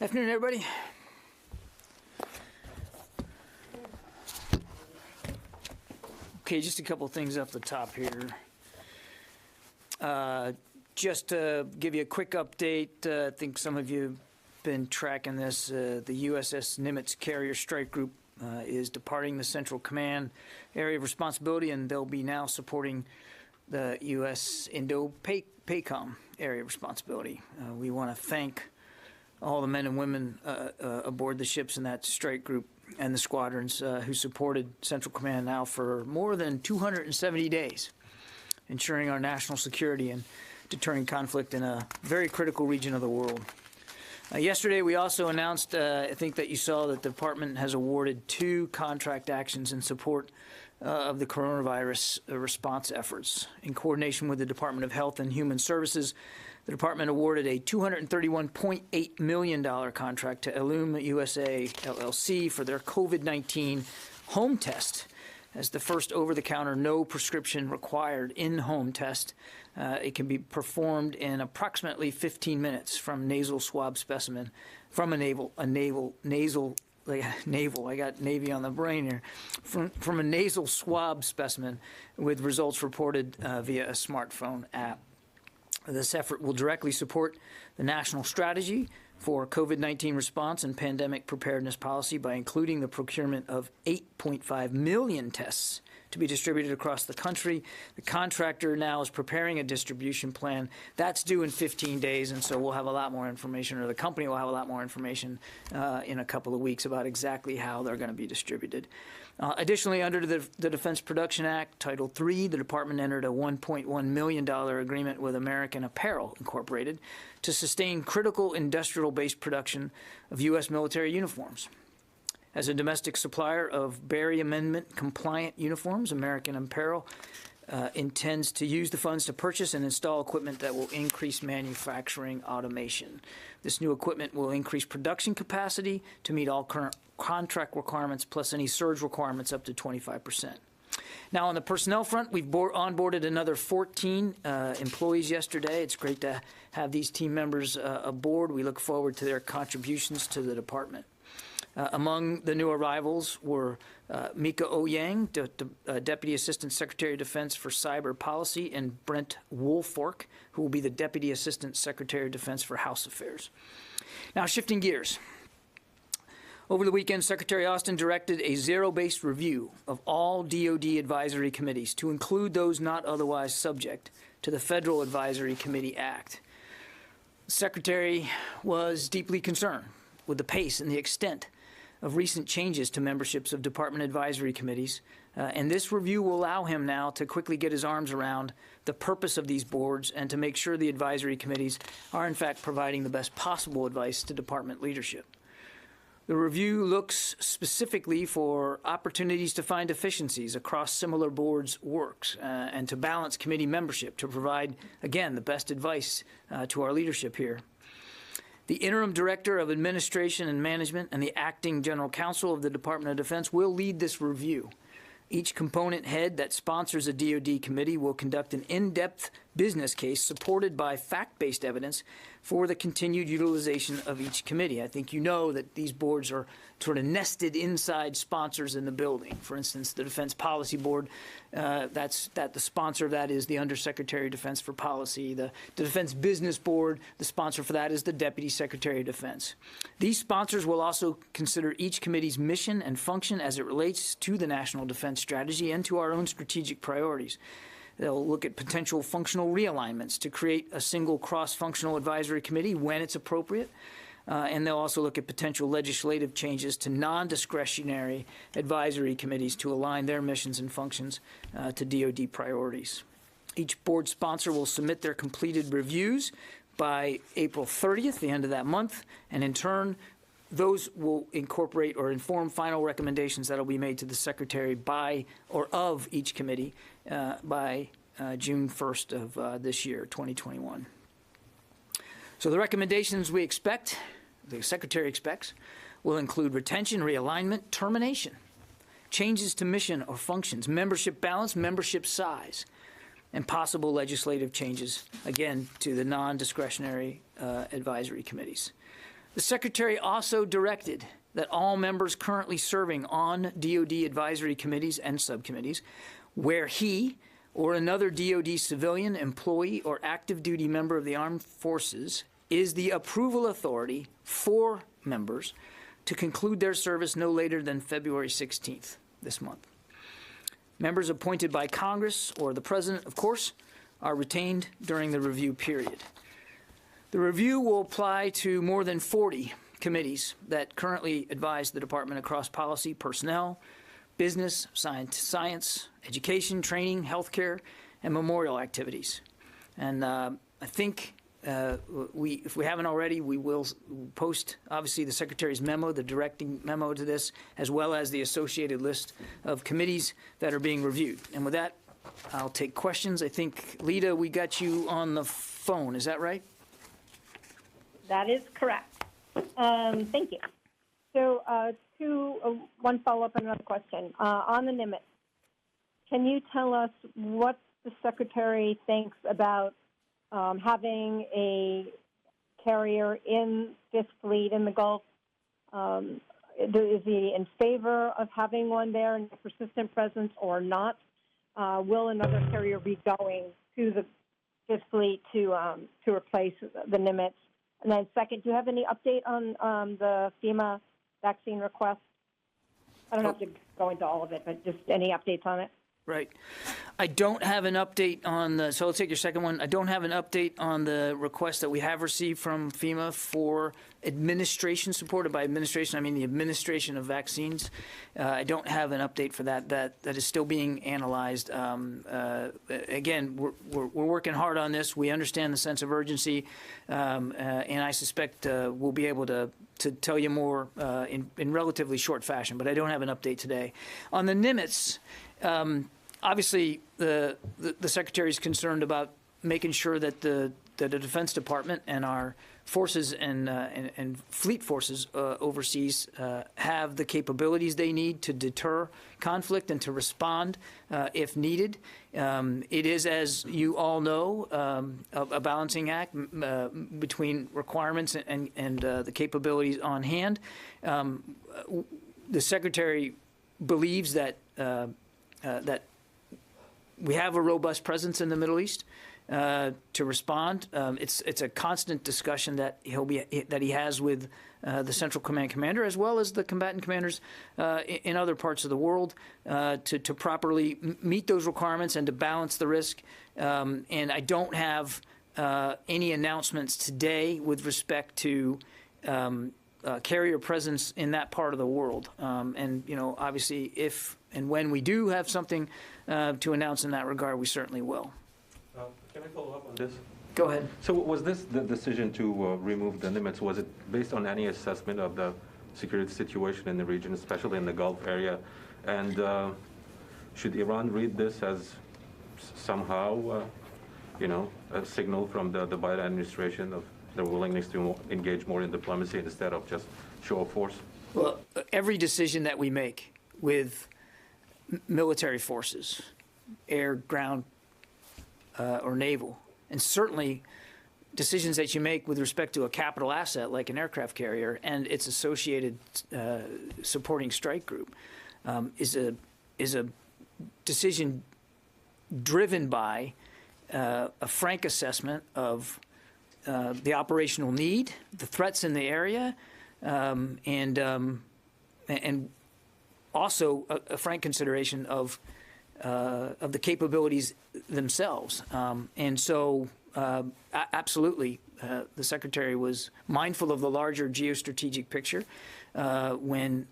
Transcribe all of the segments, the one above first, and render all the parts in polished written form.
Afternoon, everybody. Okay, just a couple of things off the top here. Just to give you a quick update, I think some of you have been tracking this. The USS Nimitz Carrier Strike Group is departing the Central Command area of responsibility, and they'll be now supporting the U.S. Indo-PACOM area of responsibility. We want to thank all the men and women aboard the ships in that strike group and the squadrons who supported Central Command now for more than 270 days, ensuring our national security and deterring conflict in a very critical region of the world. Yesterday, we also announced, I think that you saw, that the department has awarded 2 contract actions in support of the coronavirus response efforts. In coordination with the Department of Health and Human Services, the department awarded a $231.8 million contract to Illum USA LLC for their COVID-19 home test as the first over-the-counter, no prescription required in-home test. It can be performed in approximately 15 minutes from nasal swab specimen, from I got Navy on the brain here, from a nasal swab specimen with results reported via a smartphone app. This effort will directly support the national strategy for COVID-19 response and pandemic preparedness policy by including the procurement of 8.5 million tests to be distributed across the country. The contractor now is preparing a distribution plan. That's due in 15 days, and so we'll have a lot more information, or the company will have a lot more information in a couple of weeks about exactly how they're going to be distributed. Additionally, under the Defense Production Act, Title III, the department entered a $1.1 million agreement with American Apparel Incorporated to sustain critical industrial-based production of U.S. military uniforms. As a domestic supplier of Berry Amendment-compliant uniforms, American Apparel intends to use the funds to purchase and install equipment that will increase manufacturing automation. This new equipment will increase production capacity to meet all current contract requirements, plus any surge requirements up to 25%. Now, on the personnel front, we've onboarded another 14 employees yesterday. It's great to have these team members aboard. We look forward to their contributions to the department. Among the new arrivals were Mika Oyang, Deputy Assistant Secretary of Defense for Cyber Policy, and Brent Woolfork, who will be the Deputy Assistant Secretary of Defense for House Affairs. Now, shifting gears. Over the weekend, Secretary Austin directed a zero-based review of all DoD advisory committees to include those not otherwise subject to the Federal Advisory Committee Act. The Secretary was deeply concerned with the pace and the extent of recent changes to memberships of department advisory committees, and this review will allow him now to quickly get his arms around the purpose of these boards and to make sure the advisory committees are in fact providing the best possible advice to department leadership. The review looks specifically for opportunities to find efficiencies across similar boards' works and to balance committee membership to provide, again, the best advice to our leadership here. The Interim Director of Administration and Management and the Acting General Counsel of the Department of Defense will lead this review. Each component head that sponsors a DoD committee will conduct an in-depth business case supported by fact-based evidence for the continued utilization of each committee. I think you know that these boards are sort of nested inside sponsors in the building. For instance, the Defense Policy Board, the sponsor of that is the Undersecretary of Defense for Policy. The Defense Business Board, the sponsor for that is the Deputy Secretary of Defense. These sponsors will also consider each committee's mission and function as it relates to the National Defense Strategy and to our own strategic priorities. They'll look at potential functional realignments to create a single cross-functional advisory committee when it's appropriate. And they'll also look at potential legislative changes to non-discretionary advisory committees to align their missions and functions to DoD priorities. Each board sponsor will submit their completed reviews by April 30th, the end of that month, and in turn, those will incorporate or inform final recommendations that will be made to the Secretary by or of each committee by June 1st of this year, 2021. So the recommendations we expect, the Secretary expects, will include retention, realignment, termination, changes to mission or functions, membership balance, membership size, and possible legislative changes, again, to the non-discretionary advisory committees. The Secretary also directed that all members currently serving on DoD advisory committees and subcommittees, where he or another DoD civilian, employee, or active duty member of the armed forces is the approval authority for members to conclude their service no later than February 16th this month. Members appointed by Congress or the President, of course, are retained during the review period. The review will apply to more than 40 committees that currently advise the Department across policy, personnel, business, science, education, training, healthcare, and memorial activities. And I think if we haven't already, we will post, obviously, the Secretary's memo, the directing memo to this, as well as the associated list of committees that are being reviewed. And with that, I'll take questions. I think, Lita, we got you on the phone. Is that right? That is correct. Thank you. So one follow-up and another question. On the Nimitz, can you tell us what the Secretary thinks about having a carrier in this fleet in the Gulf? Is he in favor of having one there in a persistent presence or not? Will another carrier be going to this fleet to replace the Nimitz? And then second, do you have any update on the FEMA vaccine request? I don't have to go into all of it, but just any updates on it? Right. I don't have an update on the, so I'll take your second one. I don't have an update on the request that we have received from FEMA for administration support. And by administration, I mean the administration of vaccines. I don't have an update for that. That is still being analyzed. Again, we're working hard on this. We understand the sense of urgency, and I suspect we'll be able to tell you more in relatively short fashion, but I don't have an update today. On the Nimitz, obviously, the Secretary is concerned about making sure that the Defense Department and our forces and fleet forces overseas have the capabilities they need to deter conflict and to respond if needed. It is, as you all know, a balancing act between requirements and the capabilities on hand. The Secretary believes that that we have a robust presence in the Middle East to respond. It's a constant discussion that he has with the Central Command Commander, as well as the combatant commanders in other parts of the world, to properly meet those requirements and to balance the risk. And I don't have any announcements today with respect to carrier presence in that part of the world. And, you know, obviously, if and when we do have something to announce in that regard, we certainly will. Can I follow up on this? Go ahead. So was this the decision to remove the Nimitz, was it based on any assessment of the security situation in the region, especially in the Gulf area? And should Iran read this as somehow, you know, a signal from the Biden administration of their willingness to engage more in diplomacy instead of just show of force? Well, every decision that we make with military forces, air, ground, or naval, and certainly decisions that you make with respect to a capital asset like an aircraft carrier and its associated supporting strike group, is a decision driven by a frank assessment of the operational need, the threats in the area, and also a frank consideration of the capabilities themselves. And so, absolutely, the Secretary was mindful of the larger geostrategic picture when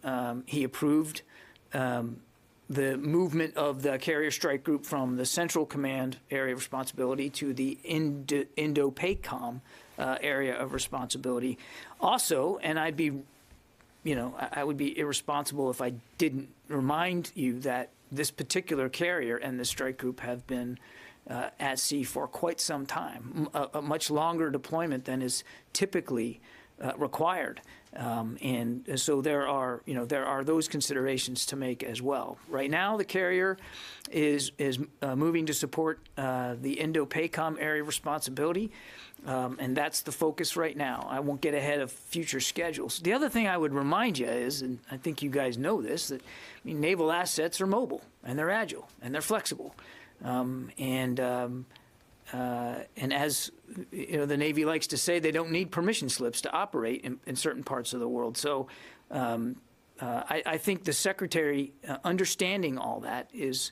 he approved the movement of the carrier strike group from the Central Command area of responsibility to the Indo-PACOM area of responsibility. Also, and I'd be, you know, I would be irresponsible if I didn't remind you that this particular carrier and this strike group have been at sea for quite some time, a much longer deployment than is typically required. And so there are those considerations to make as well. Right now, the carrier is moving to support the Indo-PACOM area of responsibility, and that's the focus right now. I won't get ahead of future schedules. The other thing I would remind you is, and I think you guys know this, that naval assets are mobile, and they're agile, and they're flexible. And as the Navy likes to say, they don't need permission slips to operate in certain parts of the world. So I think the Secretary understanding all that is,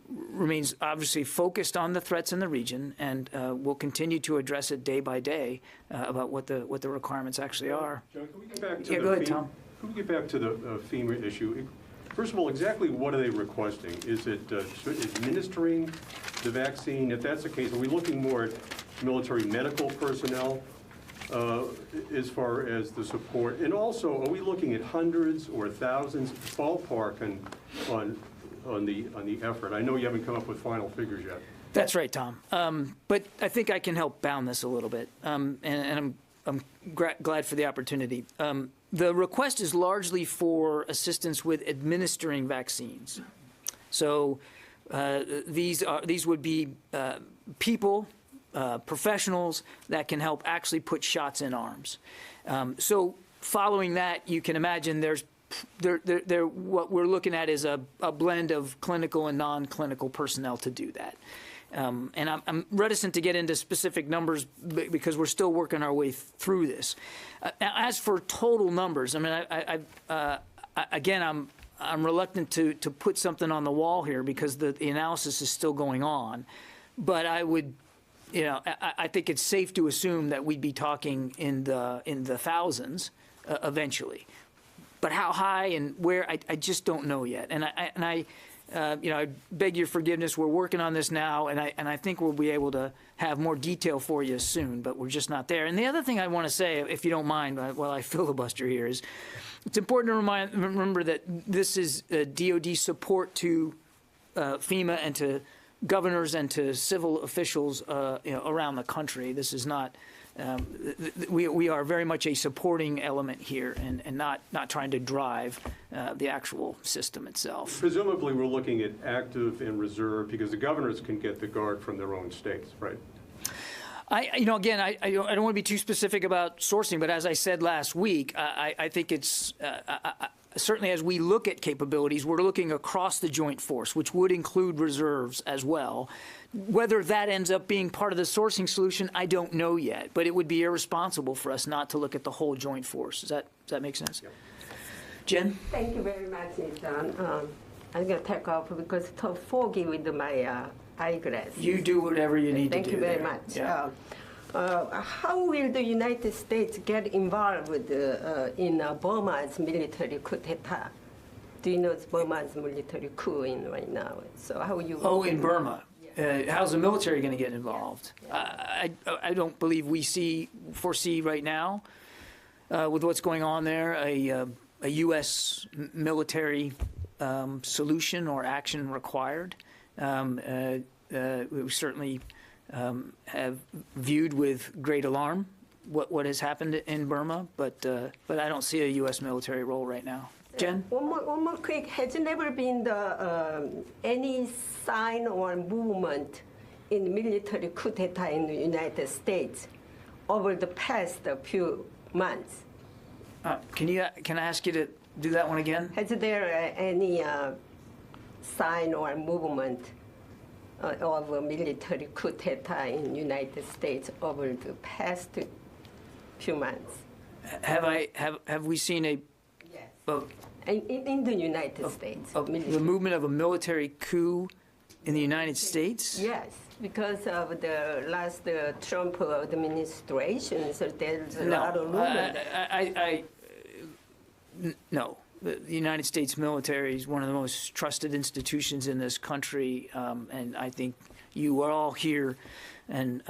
remains obviously focused on the threats in the region, and will continue to address it day by day about what the requirements actually are. John, can we get back to Yeah, go ahead, Tom. Can we get back to the FEMA issue? First of all, exactly what are they requesting? Is it administering the vaccine? If that's the case, are we looking more at military medical personnel as far as the support? And also, are we looking at hundreds or thousands, ballpark on the effort? I know you haven't come up with final figures yet. That's right, Tom. But I think I can help bound this a little bit, and I'm glad for the opportunity. The request is largely for assistance with administering vaccines. So these would be people, professionals that can help actually put shots in arms. So following that, you can imagine what we're looking at is a blend of clinical and non-clinical personnel to do that. And I'm reticent to get into specific numbers because we're still working our way through this. As for total numbers, I mean, again, I'm reluctant to put something on the wall here because the analysis is still going on. But I would, I think it's safe to assume that we'd be talking in the thousands eventually. But how high and where, I just don't know yet. And I beg your forgiveness. We're working on this now, and I think we'll be able to have more detail for you soon, but we're just not there. And the other thing I want to say, if you don't mind, while I filibuster here, is it's important to remember that this is DoD support to FEMA and to governors and to civil officials around the country. This is not. We are very much a supporting element here, and not trying to drive the actual system itself. Presumably, we're looking at active and reserve because the governors can get the guard from their own states, right? Again, I don't want to be too specific about sourcing, but as I said last week, I think it's certainly as we look at capabilities, we're looking across the joint force, which would include reserves as well. Whether that ends up being part of the sourcing solution, I don't know yet, but it would be irresponsible for us not to look at the whole joint force. Does that make sense? Yeah. Jen? Thank you very much, John. I'm going to take off because it's so foggy with my eyeglasses. You do whatever you need to do. Thank you very there. much. Yeah. How will the United States get involved with, in Burma's military coup d'etat? Do you know it's Burma's military coup in right now? So how you? Oh, in Burma. How's the military going to get involved? I don't believe we foresee right now with what's going on there a U.S. military solution or action required. We certainly have viewed with great alarm what has happened in Burma, but I don't see a U.S. military role right now. Jen? One more quick. Has never been any sign or movement in military coup d'etat in the United States over the past few months? Can I ask you to do that one again? Has there any sign or movement of a military coup d'etat in the United States over the past few months? Have we seen a? Yes. In the United States. The movement of a military coup in the United States? Yes, because of the last Trump administration, so there's a lot of movement. No. The United States military is one of the most trusted institutions in this country, and I think you are all here and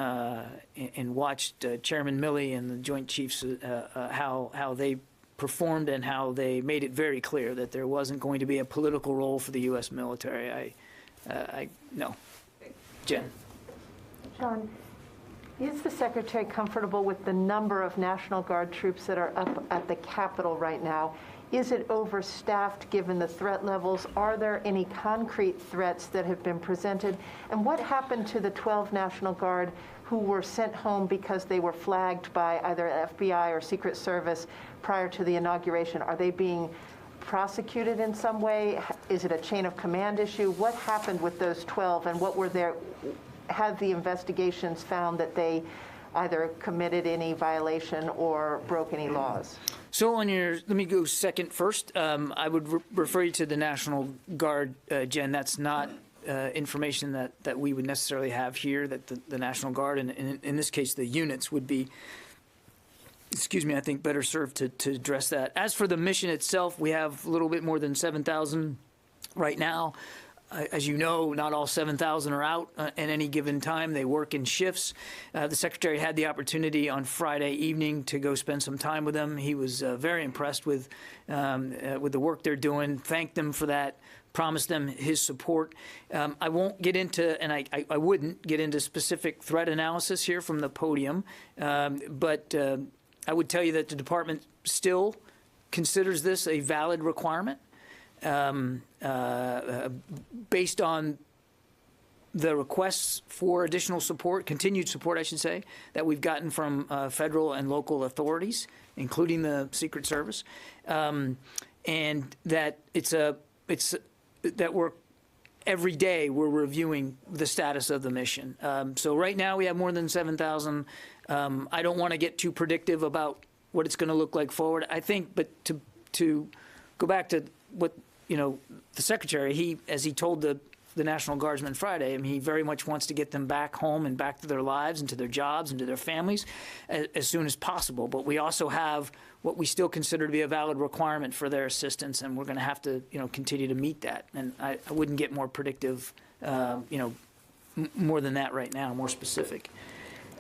watched Chairman Milley and the Joint Chiefs how they performed and how they made it very clear that there wasn't going to be a political role for the U.S. military. No. Jen. Sean, Is the Secretary comfortable with the number of National Guard troops that are up at the Capitol right now? Is it overstaffed given the threat levels? Are there any concrete threats that have been presented? And what happened to the 12 National Guard who were sent home because they were flagged by either FBI or Secret Service prior to the inauguration? Are they being prosecuted in some way? Is it a chain of command issue? What happened with those 12, and what were their, have the investigations found that they either committed any violation or broke any laws? So on your, let me go second first. I would refer you to the National Guard, Jen. That's not information that we would necessarily have here, that the National Guard, and in this case, the units would be, I think better served to address that. As for the mission itself, we have a little bit more than 7,000 right now. As you know, not all 7,000 are out at any given time. They work in shifts. The Secretary had the opportunity on Friday evening to go spend some time with them. He was very impressed with the work they're doing, thanked them for that, promised them his support. I won't get into, and I wouldn't get into specific threat analysis here from the podium, but I would tell you that the department still considers this a valid requirement. Based on the requests for additional support, continued support, I should say, that we've gotten from federal and local authorities, including the Secret Service, and that that we're every day we're reviewing the status of the mission. So right now we have more than 7,000. I don't want to get too predictive about what it's going to look like forward. I think, but to go back to what, the Secretary, as he told the National Guardsmen Friday, I mean, he very much wants to get them back home and back to their lives and to their jobs and to their families as soon as possible. But we also have what we still consider to be a valid requirement for their assistance, and we're going to have to, continue to meet that. And I wouldn't get more predictive, more than that right now, more specific.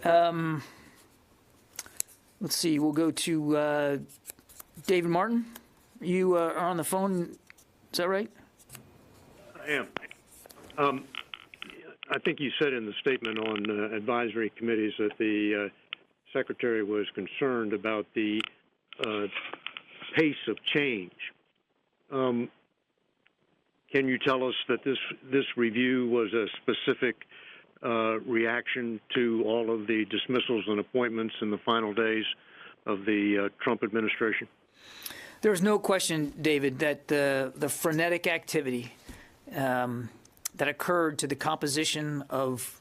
Let's see, we'll go to David Martin. You are on the phone. Is that right? I am. I think you said in the statement on advisory committees that the Secretary was concerned about the pace of change. Can you tell us that this review was a specific reaction to all of the dismissals and appointments in the final days of the Trump administration? There's no question, David, that the frenetic activity that occurred to the composition of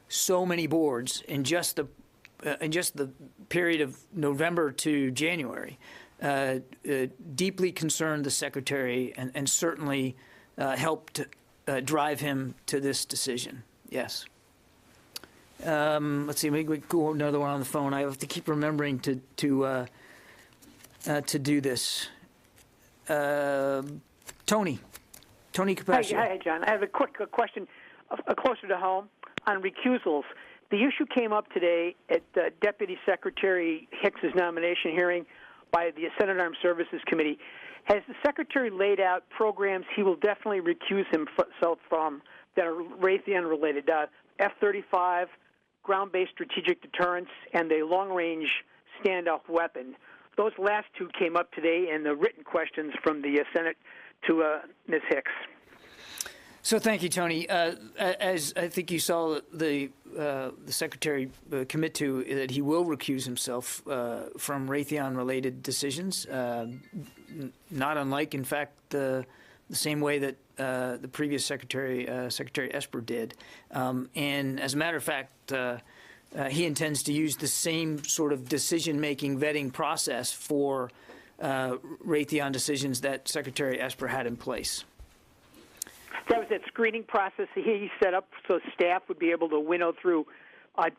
so many boards in just the period of November to January deeply concerned the Secretary and certainly helped drive him to this decision. Yes. Let's see. We go another one on the phone. I have to keep remembering to do this. Tony Capaccio. Hi, John. I have a quick question closer to home on recusals. The issue came up today at Deputy Secretary Hicks's nomination hearing by the Senate Armed Services Committee. Has the Secretary laid out programs he will definitely recuse himself from that are Raytheon-related? F-35, ground-based strategic deterrence, and the long-range standoff weapon. Those last two came up today in the written questions from the Senate to Ms. Hicks. So thank you, Tony. As I think you saw the Secretary commit to, that he will recuse himself from Raytheon-related decisions, not unlike, in fact, the same way that the previous Secretary Esper did. And as a matter of fact, he intends to use the same sort of decision-making vetting process for Raytheon decisions that Secretary Esper had in place. That was that screening process he set up so staff would be able to winnow through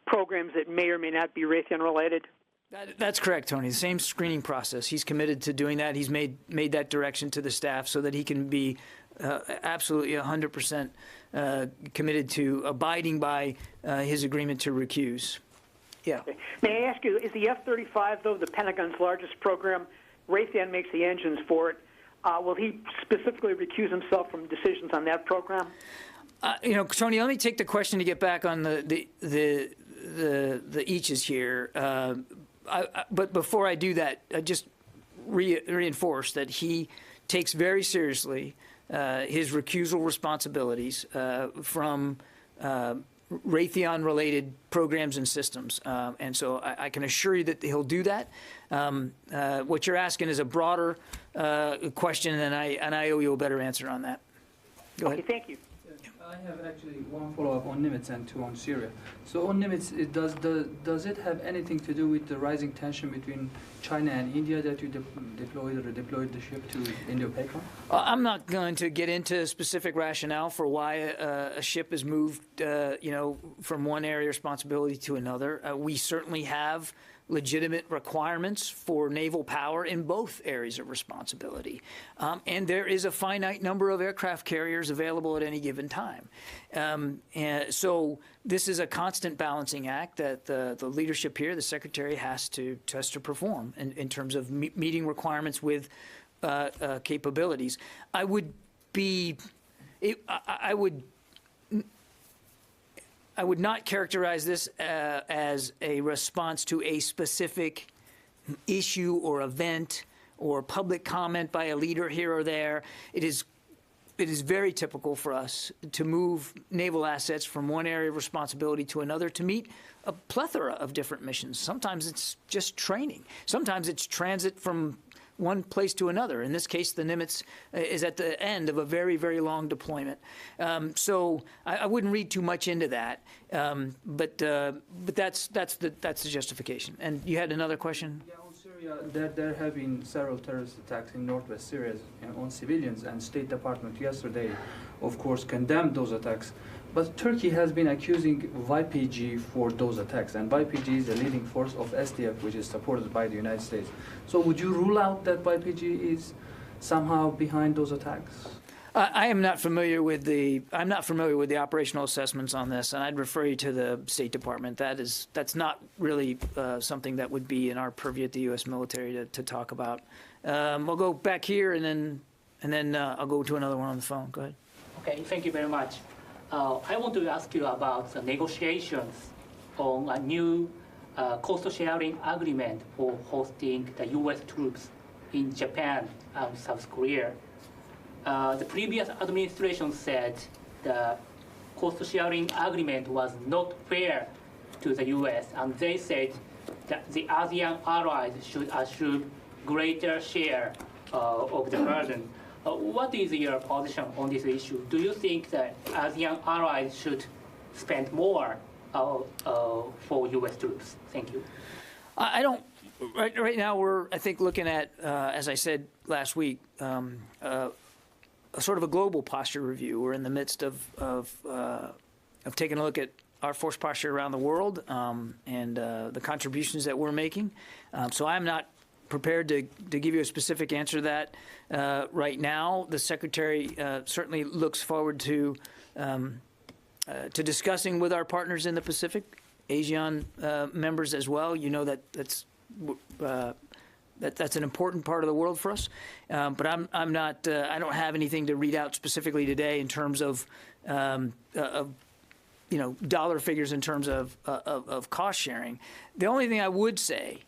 programs that may or may not be Raytheon-related? That's correct, Tony. The same screening process. He's committed to doing that. He's made that direction to the staff so that he can be absolutely 100% committed to abiding by his agreement to recuse. Yeah. Okay. May I ask you, is the F-35, though, the Pentagon's largest program? Raytheon makes the engines for it. Will he specifically recuse himself from decisions on that program? Tony, let me take the question to get back on the the Eaches here. But before I do that, I just reinforce that he takes very seriously his recusal responsibilities from Raytheon-related programs and systems. And so I can assure you that he'll do that. What you're asking is a broader question, and I owe you a better answer on that. Go ahead. Okay, thank you. I have actually one follow-up on Nimitz and two on Syria. So on Nimitz, does it have anything to do with the rising tension between China and India that you deployed the ship to Indo-Pacific? I'm not going to get into specific rationale for why a ship is moved, from one area of responsibility to another. We certainly have legitimate requirements for naval power in both areas of responsibility. And there is a finite number of aircraft carriers available at any given time. And so this is a constant balancing act that the leadership here, the Secretary, has to perform in terms of meeting requirements with capabilities. I would not characterize this as a response to a specific issue or event or public comment by a leader here or there. It is very typical for us to move naval assets from one area of responsibility to another to meet a plethora of different missions. Sometimes it's just training. Sometimes it's transit from one place to another. In this case, the Nimitz is at the end of a very, very long deployment. So I wouldn't read too much into that. But that's the justification. And you had another question? Yeah, on Syria, there have been several terrorist attacks in northwest Syria on civilians, and State Department yesterday, of course, condemned those attacks. But Turkey has been accusing YPG for those attacks, and YPG is the leading force of SDF, which is supported by the United States. So would you rule out that YPG is somehow behind those attacks? I'm not familiar with the operational assessments on this, and I'd refer you to the State Department. That's not really something that would be in our purview at the U.S. military to talk about. We'll go back here, and then I'll go to another one on the phone. Go ahead. Okay, thank you very much. I want to ask you about the negotiations on a new cost-sharing agreement for hosting the U.S. troops in Japan and South Korea. The previous administration said the cost-sharing agreement was not fair to the U.S., and they said that the ASEAN allies should assume greater share of the burden. What is your position on this issue? Do you think that ASEAN allies should spend more for U.S. troops? Thank you. I don't. Right now, we're, I think, looking at, as I said last week, a sort of a global posture review. We're in the midst of taking a look at our force posture around the world and the contributions that we're making. So I'm not prepared to give you a specific answer to that right now. The Secretary certainly looks forward to discussing with our partners in the Pacific, ASEAN members as well. You know that's an important part of the world for us. But I'm not. I don't have anything to read out specifically today in terms of dollar figures in terms of cost sharing. The only thing I would say,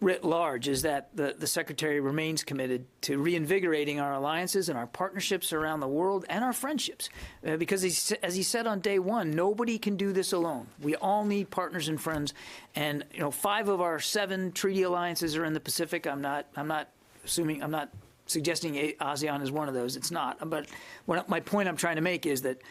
writ large, is that the Secretary remains committed to reinvigorating our alliances and our partnerships around the world and our friendships. Because as he said on day one, nobody can do this alone. We all need partners and friends. And 5 of our 7 treaty alliances are in the Pacific. I'm not suggesting ASEAN is one of those. It's not. But my point I'm trying to make is that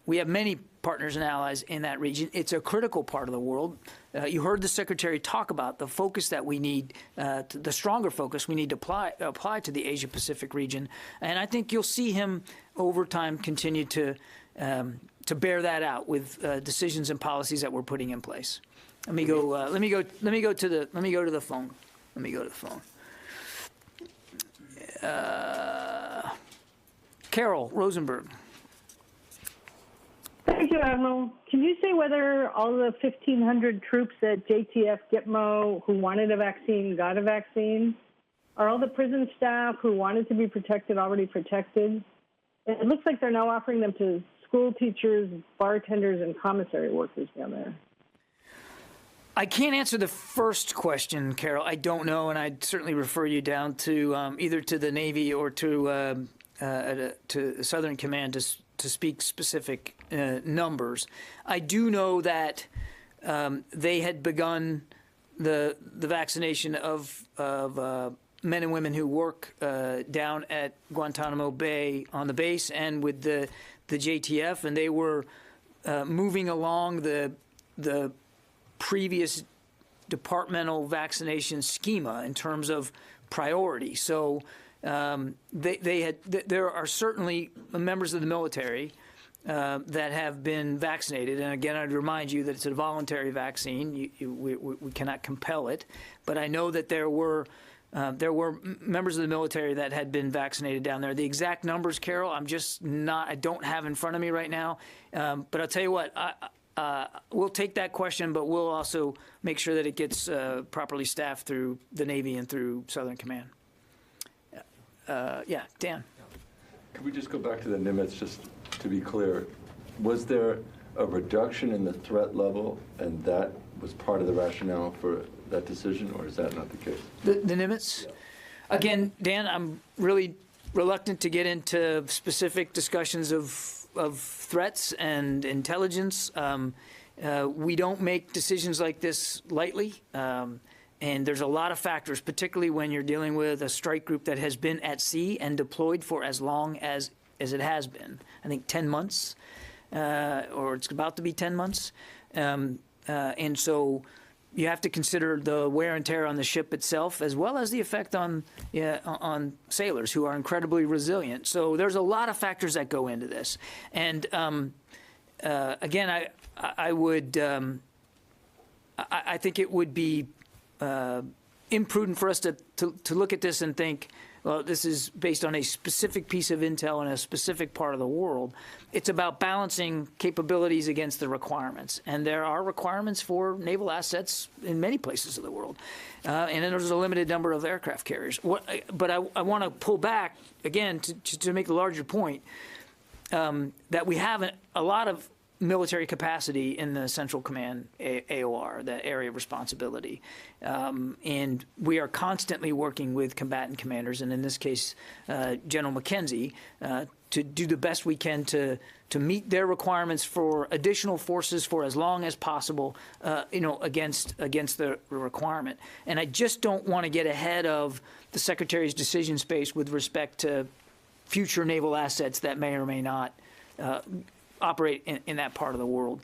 we have many partners and allies in that region. It's a critical part of the world. You heard the Secretary talk about the focus that we need, the stronger focus we need to apply to the Asia-Pacific region. And I think you'll see him over time continue to bear that out with decisions and policies that we're putting in place. Let me go to the phone. Carol Rosenberg. Thank you, Admiral. Can you say whether all the 1,500 troops at JTF Gitmo who wanted a vaccine got a vaccine? Are all the prison staff who wanted to be protected already protected? It looks like they're now offering them to school teachers, bartenders, and commissary workers down there? I can't answer the first question, Carol. I don't know, and I'd certainly refer you down to either to the Navy or to Southern Command to speak specific numbers. I do know that they had begun the vaccination of men and women who work down at Guantanamo Bay on the base and with the JTF, and they were moving along the previous departmental vaccination schema in terms of priority. So there are certainly members of the military that have been vaccinated. And again, I'd remind you that it's a voluntary vaccine. We cannot compel it. But I know that there were members of the military that had been vaccinated down there. The exact numbers, Carol, I don't have in front of me right now. But I'll tell you what, we'll take that question, but we'll also make sure that it gets properly staffed through the Navy and through Southern Command. Yeah, Dan. Could we just go back to the Nimitz, just to be clear? Was there a reduction in the threat level, and that was part of the rationale for that decision, or is that not the case? The Nimitz? Yeah. Again, Dan, I'm really reluctant to get into specific discussions of threats and intelligence. We don't make decisions like this lightly. And there's a lot of factors, particularly when you're dealing with a strike group that has been at sea and deployed for as long as it has been. I think 10 months, or it's about to be 10 months. And so you have to consider the wear and tear on the ship itself, as well as the effect on sailors who are incredibly resilient. So there's a lot of factors that go into this. And again, I would, I think it would be imprudent for us to look at this and think, well, this is based on a specific piece of intel in a specific part of the world. It's about balancing capabilities against the requirements. And there are requirements for naval assets in many places of the world. And then there's a limited number of aircraft carriers. But I want to pull back, again, to make a larger point, that we have a lot of military capacity in the Central Command AOR, the area of responsibility. And we are constantly working with combatant commanders, and in this case, General McKenzie, to do the best we can to meet their requirements for additional forces for as long as possible, against the requirement. And I just don't want to get ahead of the Secretary's decision space with respect to future naval assets that may or may not operate in that part of the world.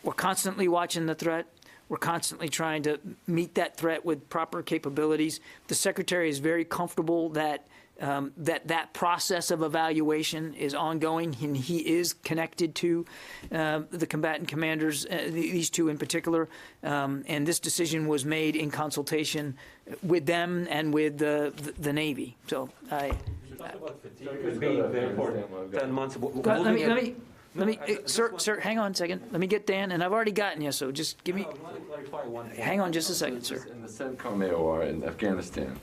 We're constantly watching the threat. We're constantly trying to meet that threat with proper capabilities. The Secretary is very comfortable that that process of evaluation is ongoing, and he is connected to the combatant commanders, these two in particular. And this decision was made in consultation with them and with the Navy. So being there for 10 months. Let me, sir, hang on a second. Let me get Dan, and I've already gotten you, so just give me. Hang on just a second, sir. In the CENTCOM AOR in Afghanistan,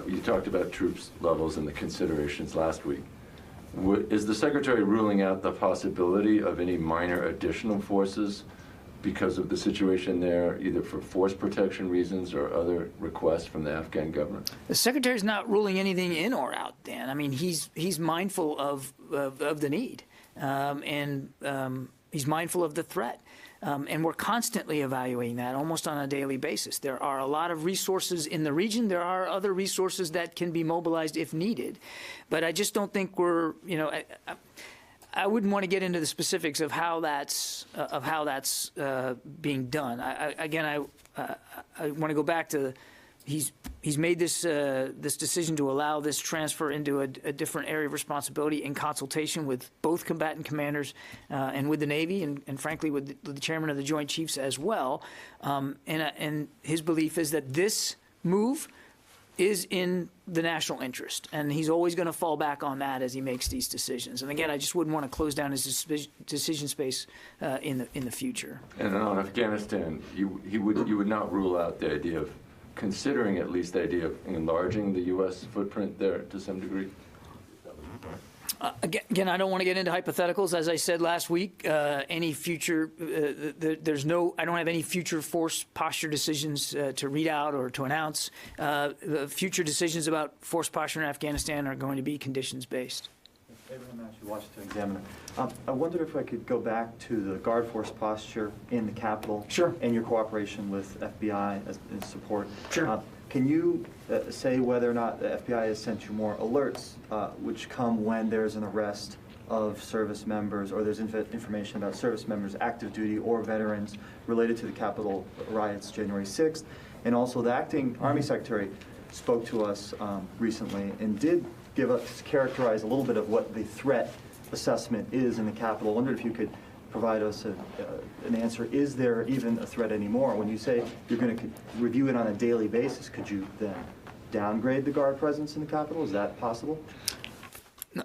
you talked about troops levels and the considerations last week. Is the Secretary ruling out the possibility of any minor additional forces because of the situation there, either for force protection reasons or other requests from the Afghan government? The Secretary's not ruling anything in or out, Dan. I mean, he's mindful of the need. And he's mindful of the threat. And we're constantly evaluating that almost on a daily basis. There are a lot of resources in the region. There are other resources that can be mobilized if needed. But I just don't think we're, I wouldn't want to get into the specifics of how that's being done. I want to go back to he's made this decision to allow this transfer into a different area of responsibility in consultation with both combatant commanders and with the Navy and frankly with the chairman of the Joint Chiefs as well. And his belief is that this move is in the national interest, and he's always going to fall back on that as he makes these decisions. And again, I just wouldn't want to close down his decision space in the future. And on Afghanistan, you would not rule out the idea of considering at least the idea of enlarging the U.S. footprint there to some degree? Again, I don't want to get into hypotheticals. As I said last week, any future, I don't have any future force posture decisions to read out or to announce. Future decisions about force posture in Afghanistan are going to be conditions-based. Abraham Ashley, Washington Examiner. I wondered if I could go back to the guard force posture in the Capitol. Sure. And your cooperation with FBI in support. Sure. Can you say whether or not the FBI has sent you more alerts which come when there's an arrest of service members or there's information about service members, active duty or veterans related to the Capitol riots January 6th? And also the acting Army Secretary spoke to us recently and did characterize a little bit of what the threat assessment is in the Capitol. I wondered if you could provide us an answer. Is there even a threat anymore? When you say you're going to review it on a daily basis, could you then downgrade the guard presence in the Capitol? Is that possible?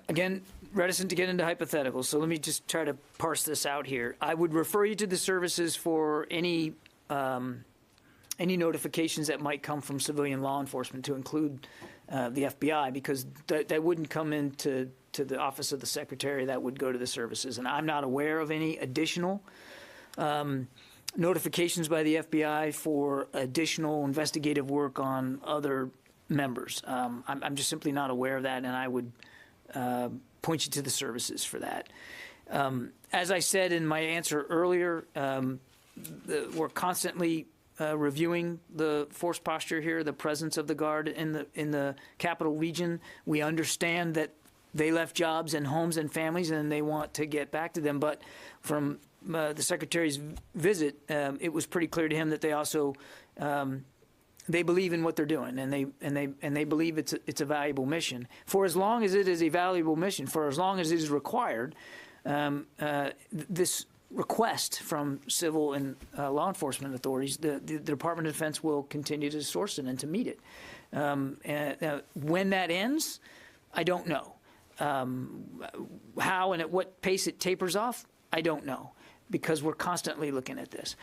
Again, reticent to get into hypotheticals, so let me just try to parse this out here. I would refer you to the services for any notifications that might come from civilian law enforcement, to include the FBI, because that wouldn't come into the Office of the Secretary. That would go to the services. And I'm not aware of any additional notifications by the FBI for additional investigative work on other members. I'm just simply not aware of that, and I would point you to the services for that. As I said in my answer earlier, we're constantly reviewing the force posture here, the presence of the Guard in the Capital Region. We understand that they left jobs and homes and families, and they want to get back to them. But from the Secretary's visit, it was pretty clear to him that they also they believe in what they're doing, and they believe it's a valuable mission. For as long as it is a valuable mission, for as long as it is required, this request from civil and law enforcement authorities, the Department of Defense will continue to source it and to meet it. When that ends, I don't know. How and at what pace it tapers off, I don't know, because we're constantly looking at this.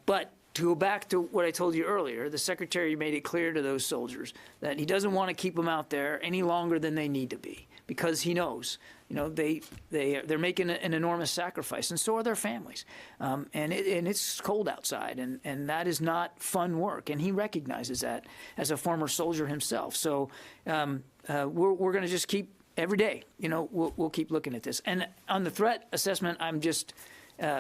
But to go back to what I told you earlier, the Secretary made it clear to those soldiers that he doesn't want to keep them out there any longer than they need to be, because he knows, they're making an enormous sacrifice, and so are their families. And it's cold outside, and that is not fun work, and he recognizes that as a former soldier himself. So we're going to just keep every day, we'll keep looking at this. And on the threat assessment, I'm just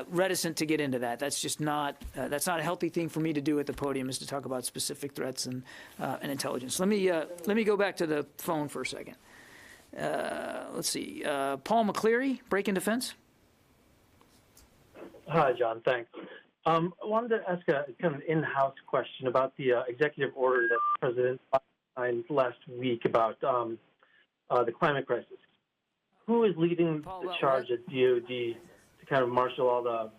reticent to get into that. That's just not that's not a healthy thing for me to do at the podium, is to talk about specific threats and intelligence. Let me go back to the phone for a second. Let's see. Paul McCleary, Break-In Defense. Hi, John. Thanks. I wanted to ask a kind of in-house question about the executive order that the President signed last week about the climate crisis. Who is leading the charge at DOD to kind of marshal all the,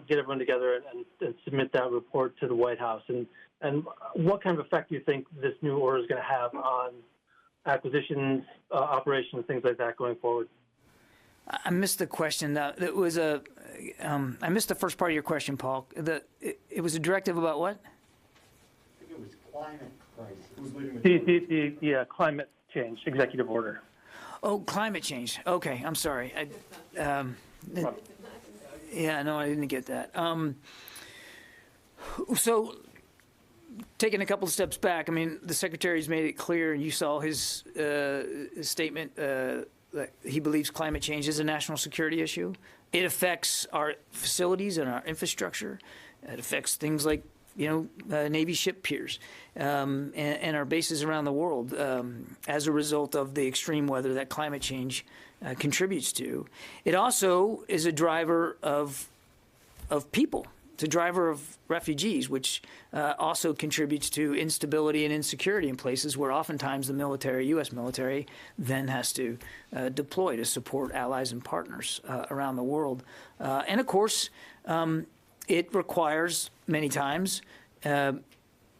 get everyone together and submit that report to the White House? And what kind of effect do you think this new order is going to have on acquisitions, operations, things like that going forward? I missed the question. It was I missed the first part of your question, Paul. It was a directive about what? I think it was climate crisis. Who's leading the climate change executive order? Oh, climate change. Okay, I'm sorry. Yeah, no, I didn't get that. So, taking a couple of steps back, I mean, the Secretary's made it clear, and you saw his statement, that he believes climate change is a national security issue. It affects our facilities and our infrastructure. It affects things like, Navy ship piers and our bases around the world as a result of the extreme weather that climate change contributes to. It also is a driver of people. It's a driver of refugees, which also contributes to instability and insecurity in places where oftentimes the military, U.S. military, then has to deploy to support allies and partners around the world. And of course, it requires many times the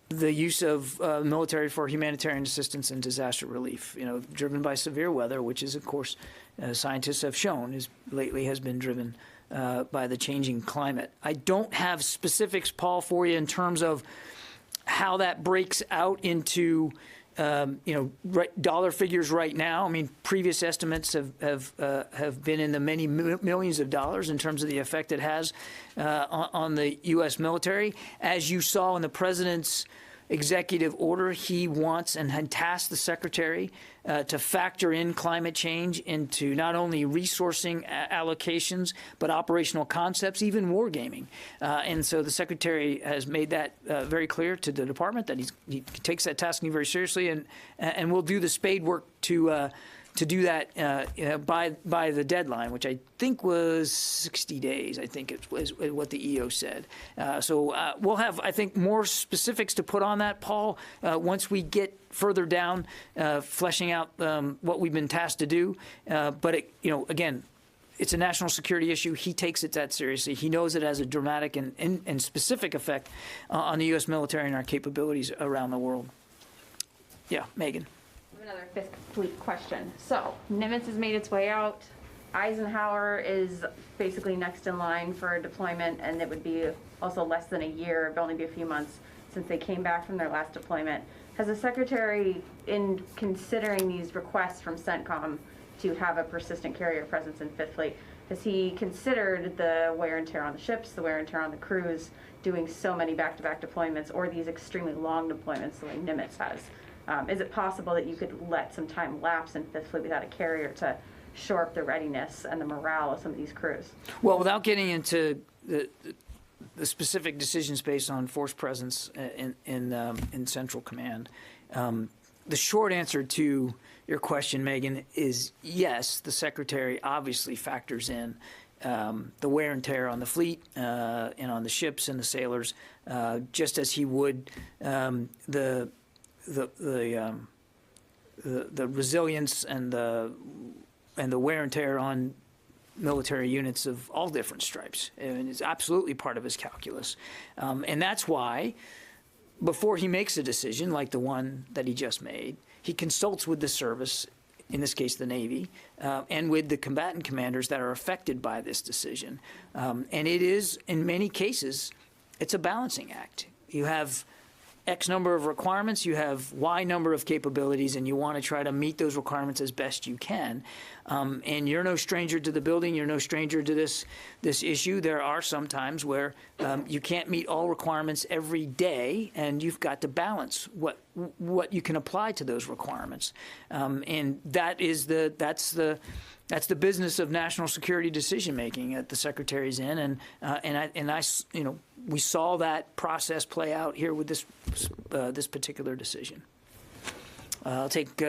use of military for humanitarian assistance and disaster relief, driven by severe weather, which is, of course, scientists have shown lately has been driven by the changing climate. I don't have specifics, Paul, for you in terms of how that breaks out into dollar figures right now. I mean, previous estimates have been in the many millions of dollars in terms of the effect it has on the U.S. military. As you saw in the president's executive order, he wants and had tasked the secretary to factor in climate change into not only resourcing allocations, but operational concepts, even wargaming. And so the secretary has made that very clear to the department that he takes that tasking very seriously, and will do the spade work to do that by the deadline, which I think was 60 days, I think it was what the EO said. So we'll have, I think, more specifics to put on that, Paul, once we get further down, fleshing out what we've been tasked to do. But, again, it's a national security issue. He takes it that seriously. He knows it has a dramatic and specific effect on the U.S. military and our capabilities around the world. Yeah, Megan. Another Fifth Fleet question. So Nimitz has made its way out. Eisenhower is basically next in line for deployment, and it would be also less than a year, it'd only be a few months since they came back from their last deployment. Has the Secretary, in considering these requests from CENTCOM to have a persistent carrier presence in Fifth Fleet, has he considered the wear and tear on the ships, the wear and tear on the crews, doing so many back-to-back deployments, or these extremely long deployments the way Nimitz has? Is it possible that you could let some time lapse in Fifth Fleet without a carrier to shore up the readiness and the morale of some of these crews? Well, without getting into the specific decisions based on force presence in Central Command, the short answer to your question, Megan, is yes. The Secretary obviously factors in the wear and tear on the fleet and on the ships and the sailors, just as he would the resilience and the wear and tear on military units of all different stripes. And it's absolutely part of his calculus. And that's why, before he makes a decision like the one that he just made, he consults with the service, in this case the Navy, and with the combatant commanders that are affected by this decision. And it is, in many cases, it's a balancing act. You have X number of requirements, you have Y number of capabilities, and you want to try to meet those requirements as best you can. And you're no stranger to the building, you're no stranger to this issue. There are some times where you can't meet all requirements every day, and you've got to balance what you can apply to those requirements. And that's the business of national security decision making that the Secretary's in, and we saw that process play out here with this particular decision. I'll take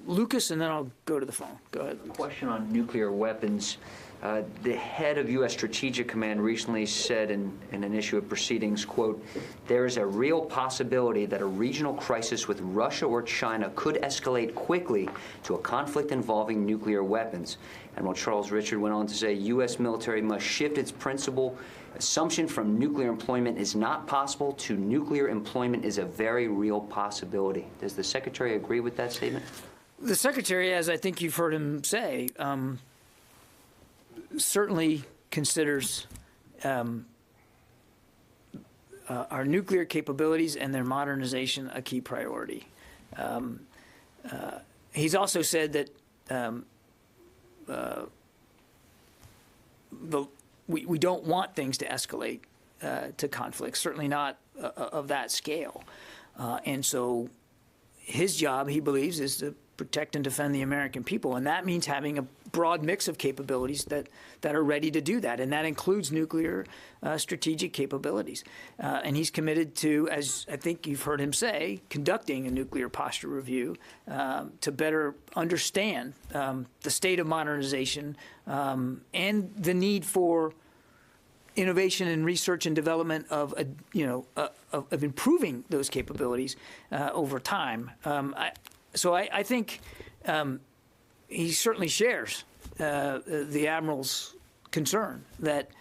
Lucas, and then I'll go to the phone. Go ahead, Lucas. Question on nuclear weapons. The head of U.S. Strategic Command recently said in an issue of proceedings, quote, "There is a real possibility that a regional crisis with Russia or China could escalate quickly to a conflict involving nuclear weapons." And while Charles Richard went on to say U.S. military must shift its principal assumption from nuclear employment is not possible to nuclear employment is a very real possibility. Does the Secretary agree with that statement? The Secretary, as I think you've heard him say, certainly considers our nuclear capabilities and their modernization a key priority. He's also said that we don't want things to escalate to conflict, certainly not of that scale. And so his job, he believes, is to protect and defend the American people, and that means having a broad mix of capabilities that are ready to do that, and that includes nuclear strategic capabilities. And he's committed to, as I think you've heard him say, conducting a nuclear posture review to better understand the state of modernization and the need for innovation and research and development of improving those capabilities over time. So I think he certainly shares the Admiral's concern that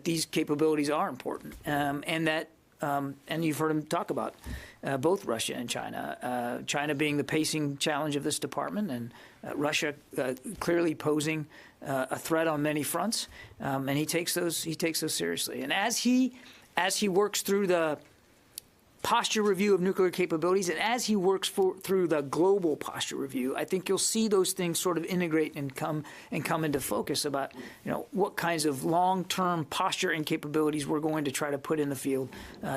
these capabilities are important, and that and you've heard him talk about both Russia and China. China being the pacing challenge of this department, and Russia clearly posing a threat on many fronts, and he takes those seriously. And as he works through the posture review of nuclear capabilities, and as he works through the global posture review, I think you'll see those things sort of integrate and come into focus about, what kinds of long-term posture and capabilities we're going to try to put in the field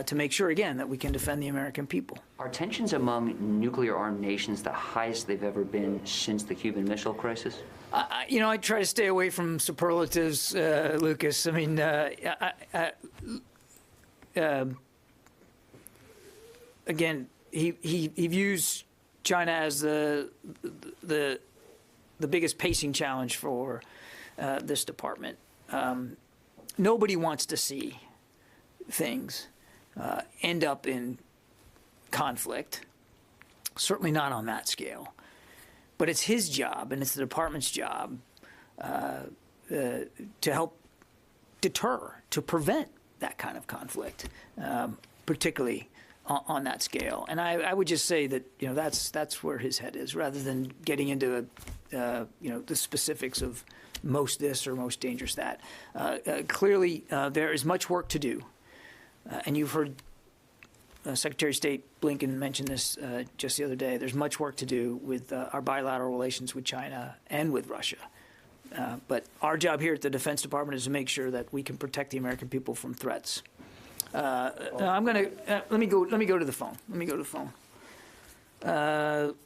to make sure, again, that we can defend the American people. Are tensions among nuclear-armed nations the highest they've ever been since the Cuban Missile Crisis? I try to stay away from superlatives, Lucas. I mean, again, he views China as the biggest pacing challenge for this department. Nobody wants to see things end up in conflict, certainly not on that scale. But it's his job and it's the department's job to help deter, to prevent that kind of conflict, particularly on that scale. And I would just say that that's where his head is, rather than getting into the specifics of most this or most dangerous that. Clearly, there is much work to do, and you've heard Secretary of State Blinken mention this just the other day. There's much work to do with our bilateral relations with China and with Russia. But our job here at the Defense Department is to make sure that we can protect the American people from threats. I'm going to let me go to the phone.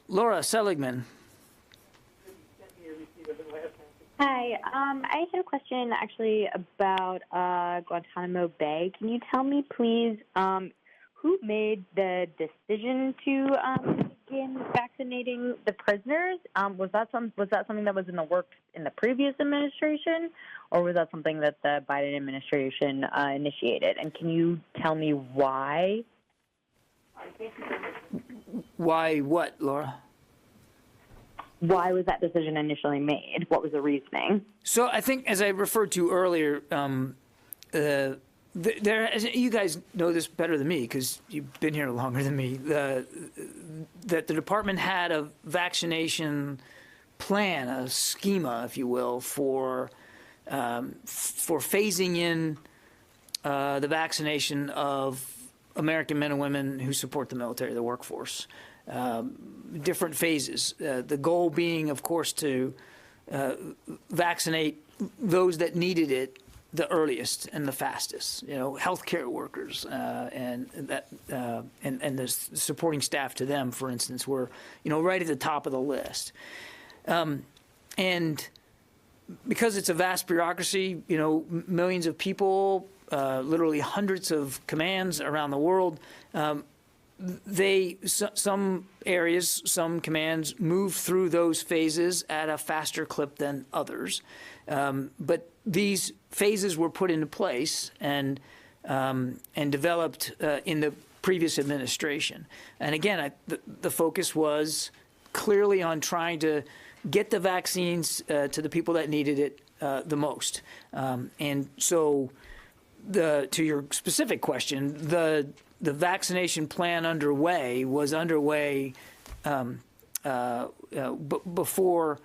Laura Seligman. Hi, I had a question actually about Guantanamo Bay. Can you tell me, please, who made the decision to begin vaccinating the prisoners? Was that something that was in the works in the previous administration, or was that something that the Biden administration initiated? And can you tell me why? Why what, Laura? Why was that decision initially made? What was the reasoning? So I think, as I referred to earlier, you guys know this better than me because you've been here longer than me, that the department had a vaccination plan, a schema, if you will, for phasing in the vaccination of American men and women who support the military, the workforce. Different phases. The goal being, of course, to vaccinate those that needed it the earliest and the fastest. Healthcare workers and the supporting staff to them, for instance, were right at the top of the list. And because it's a vast bureaucracy, millions of people, literally hundreds of commands around the world. Some areas, some commands move through those phases at a faster clip than others. But these phases were put into place and developed in the previous administration. And again, the focus was clearly on trying to get the vaccines to the people that needed it the most. And so, to your specific question, the vaccination plan was underway before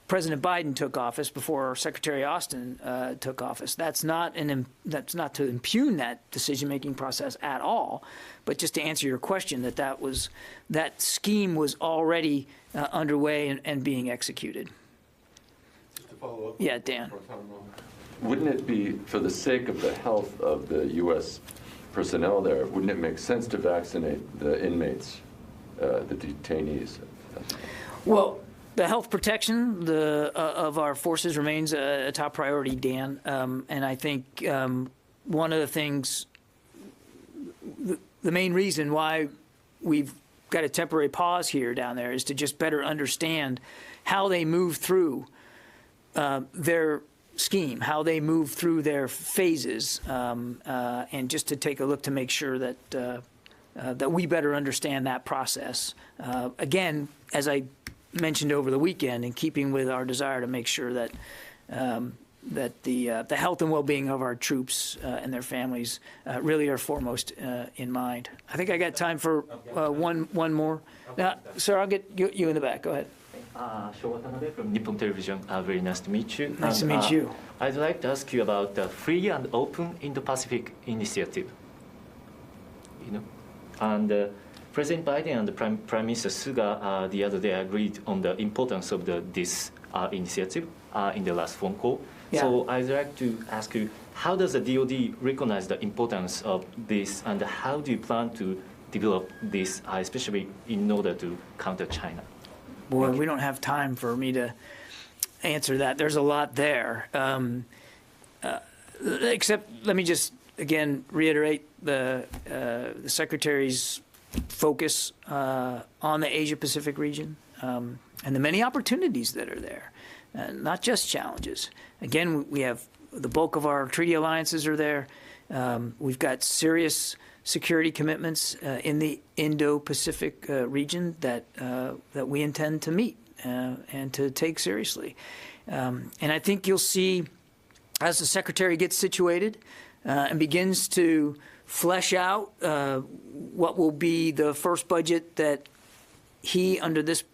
President Biden took office, before Secretary Austin took office. That's not to impugn that decision-making process at all, but just to answer your question, that scheme was already underway and being executed. Just to follow up. Yeah, Dan. Wouldn't it be, for the sake of the health of the U.S. personnel there, wouldn't it make sense to vaccinate the inmates, the detainees? Well, the health protection of our forces remains a top priority, Dan. And I think one of the things, the main reason why we've got a temporary pause here down there is to just better understand how they move through their scheme, how they move through their phases, and just to take a look to make sure that we better understand that process. Again, as I mentioned over the weekend, in keeping with our desire to make sure that the health and well-being of our troops and their families really are foremost in mind. I think I got time for one more. Now, sir, I'll get you in the back. Go ahead. From Nippon Television. Very nice to meet you. Nice to meet you. I'd like to ask you about the Free and Open Indo-Pacific Initiative. And President Biden and the Prime Minister Suga the other day agreed on the importance of this initiative in the last phone call. Yeah. So I'd like to ask you, how does the DoD recognize the importance of this, and how do you plan to develop this, especially in order to counter China? Boy, we don't have time for me to answer that. There's a lot there. Except, let me just again reiterate the Secretary's focus on the Asia-Pacific region and the many opportunities that are there, not just challenges. Again, we have the bulk of our treaty alliances are there. We've got serious security commitments in the Indo-Pacific region that we intend to meet and to take seriously. And I think you'll see, as the Secretary gets situated and begins to flesh out what will be the first budget that he, under this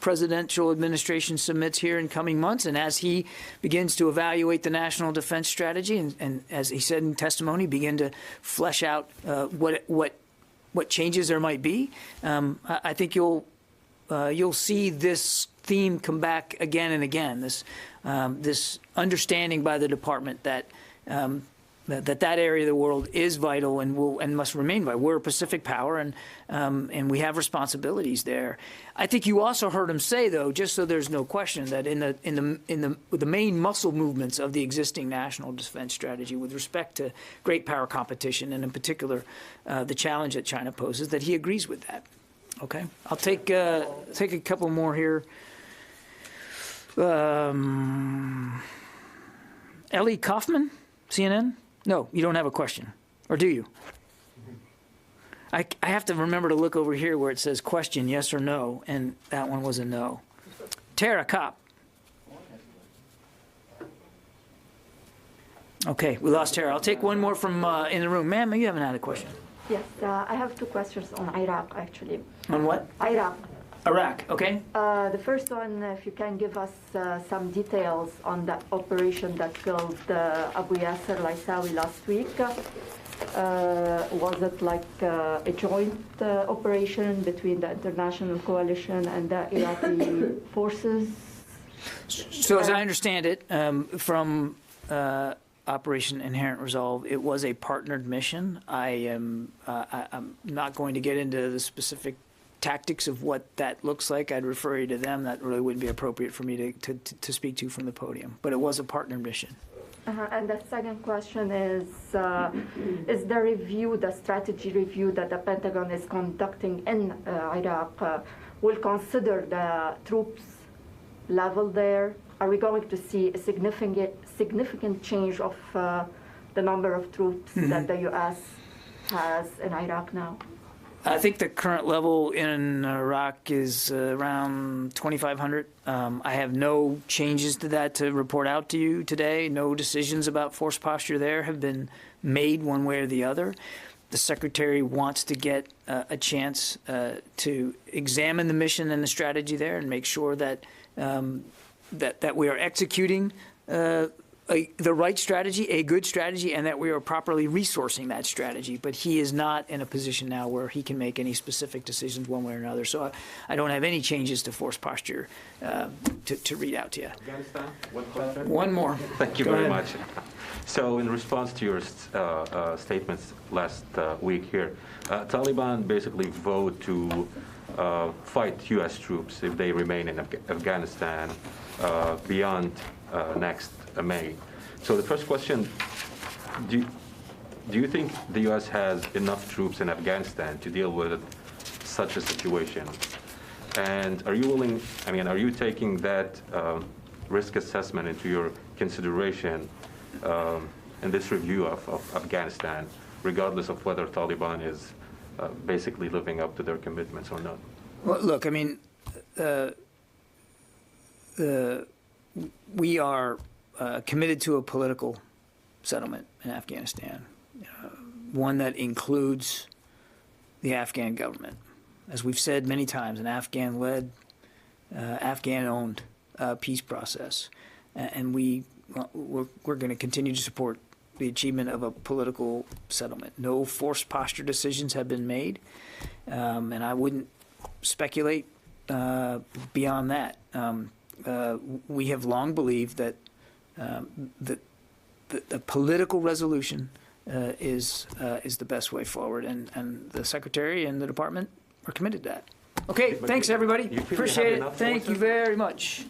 presidential administration, submits here in coming months, and as he begins to evaluate the national defense strategy, and as he said in testimony, begin to flesh out what changes there might be, I think you'll see this theme come back again and again. This understanding by the department that that area of the world is vital and must remain vital. We're a Pacific power, and we have responsibilities there. I think you also heard him say, though, just so there's no question, that in the main muscle movements of the existing national defense strategy with respect to great power competition, and in particular the challenge that China poses, that he agrees with that. Okay, I'll take a couple more here. Ellie Kaufman, CNN. No, you don't have a question, or do you? I have to remember to look over here where it says question, yes or no, and that one was a no. Tara Kopp. Okay, we lost Tara. I'll take one more from in the room. Ma'am, you haven't had a question. Yes, I have two questions on Iraq, actually. On what? Iraq. Iraq, okay. The first one, if you can give us some details on that operation that killed Abu Yasser al-Aisawi last week. Was it like a joint operation between the international coalition and the Iraqi forces? So as I understand it, from Operation Inherent Resolve, it was a partnered mission. I'm not going to get into the specific tactics of what that looks like. I'd refer you to them. That really wouldn't be appropriate for me to speak to from the podium. But it was a partner mission. And the second question is the review, the strategy review that the Pentagon is conducting in Iraq, will consider the troops level there? Are we going to see a significant change of the number of troops that the U.S. has in Iraq now? I think the current level in Iraq is around 2,500. I have no changes to that to report out to you today. No decisions about force posture there have been made one way or the other. The Secretary wants to get a chance to examine the mission and the strategy there and make sure that that we are executing the right strategy, a good strategy, and that we are properly resourcing that strategy. But he is not in a position now where he can make any specific decisions one way or another. So I don't have any changes to force posture to read out to you. Afghanistan, one question? One more. Thank you Go very ahead. much. So in response to your statements last week here, Taliban basically vowed to fight U.S. troops if they remain in Afghanistan beyond next May. So the first question, do you think the U.S. has enough troops in Afghanistan to deal with such a situation? And are you willing, are you taking that risk assessment into your consideration in this review of Afghanistan, regardless of whether Taliban is basically living up to their commitments or not? Well, look, we are committed to a political settlement in Afghanistan, one that includes the Afghan government. As we've said many times, an Afghan-led, Afghan-owned peace process. And we're going to continue to support the achievement of a political settlement. No forced posture decisions have been made, and I wouldn't speculate beyond that. We have long believed that the political resolution is the best way forward, and the Secretary and the Department are committed to that. Okay, thanks everybody. You feel you have Appreciate it. enough Thank you forces? very much.